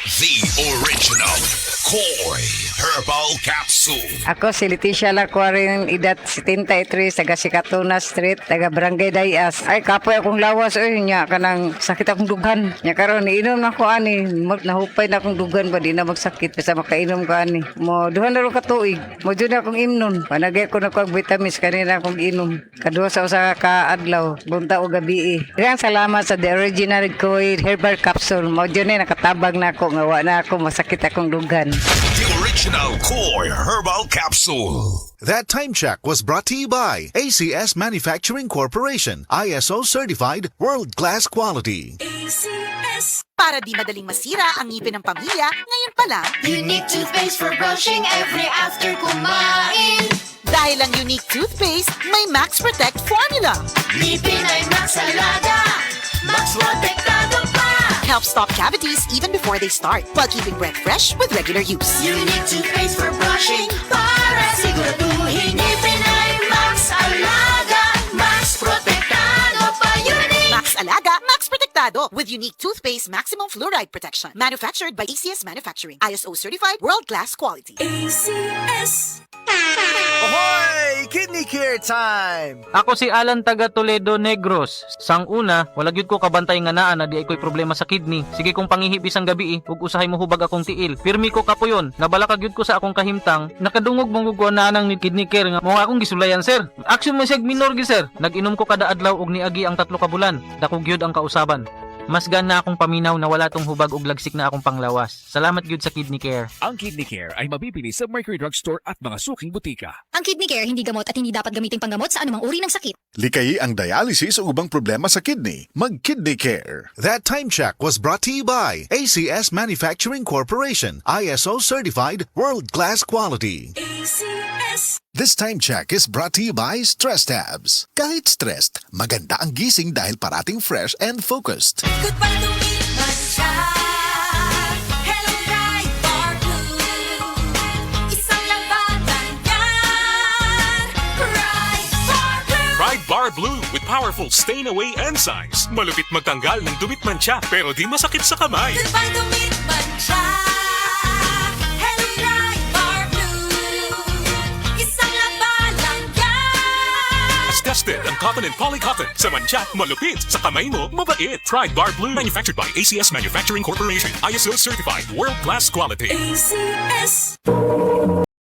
The original Koi Herbal Capsule. Ako si Leticia Lacuarin, edad 73, taga Sikatuna Street, taga Barangay Dayas. Ay, kapoy akong lawas, oy, nya, kanang sakit akong dughan. Nya karon inom na ko ani, nahupay na akong dughan ba, di na magsakit, basta makainom ko ani. Mo, duhan na rin katuig, mo dyan akong imnon. Panagay ko na ko ang vitamins, kanina akong inom. Kaduha sa usa ka adlaw, bunta o gabi. Daghang salamat sa The Original Koi Herbal Capsule. Mo dyan nakatabag na ako, nga wa na ako, masakit akong dughan. The original Koi Herbal Capsule. That time check was brought to you by ACS Manufacturing Corporation, ISO certified, world-class quality. ACS. Para di madaling masira ang ngipin ng pamilya, ngayon pa lang, Unique toothpaste for brushing every after kumain. dahil ang unique toothpaste, may Max Protect formula. Ngipin ay Max Alaga, Max Protektado pa. Helps stop cavities even before they start, while keeping breath fresh with regular use. Unique toothpaste for brushing para siguraduhin. Ngipin ay Max Alaga, Max Protektado pa. Unique. Max Alaga, Max Protectado with unique toothpaste maximum fluoride protection. Manufactured by ACS Manufacturing. ISO certified world-class quality. ACS. Ahoy! Kidney Care time! Ako si Alan taga Toledo Negros. Sang una, wala gyud ko kabantay nga naa na di ay ko'y problema sa kidney. Sige kong pangihip isang gabi ug usahay mo hubag akong tiil. Pirmi ko kapuyon. Nabalaka gyud ko sa akong kahimtang. Nakadungog mong gugwa nang ni Kidney Care nga mo akong gisulayan sir. Action man siya minor gi sir. Nag-inom ko kada adlaw og niagi ang 3 ka bulan. Dako gyud ang kausaban. Mas na akong paminaw na wala tong hubag ug lagsik na akong panglawas. Salamat gyud sa Kidney Care. Ang Kidney Care ay mabibili sa Mercury Drugstore at mga suking butika. Ang Kidney Care hindi gamot at hindi dapat gamiting panggamot sa anumang uri ng sakit. Likayi ang dialysis o ubang problema sa kidney. Mag-Kidney Care. That time check was brought to you by ACS Manufacturing Corporation, ISO certified, world-class quality. ACS. This time check is brought to you by Stress Tabs. Kahit stressed, maganda ang gising dahil parating fresh and focused. Goodbye to me, Masya. Hello, bright bar blue. Isang labanan yan. Bright bar blue. Pride Bar Blue with powerful stain-away enzymes. Malupit magtanggal ng dumit mancha pero di masakit sa kamay. Goodbye to me, Masya. Hello, bright bar blue. Isang labanan yan. As tested ang cotton and polycotton. Sa mancha, malupit. Sa kamay mo, mabait. Pride Bar Blue. Manufactured by ACS Manufacturing Corporation. ISO certified. World-class quality. ACS.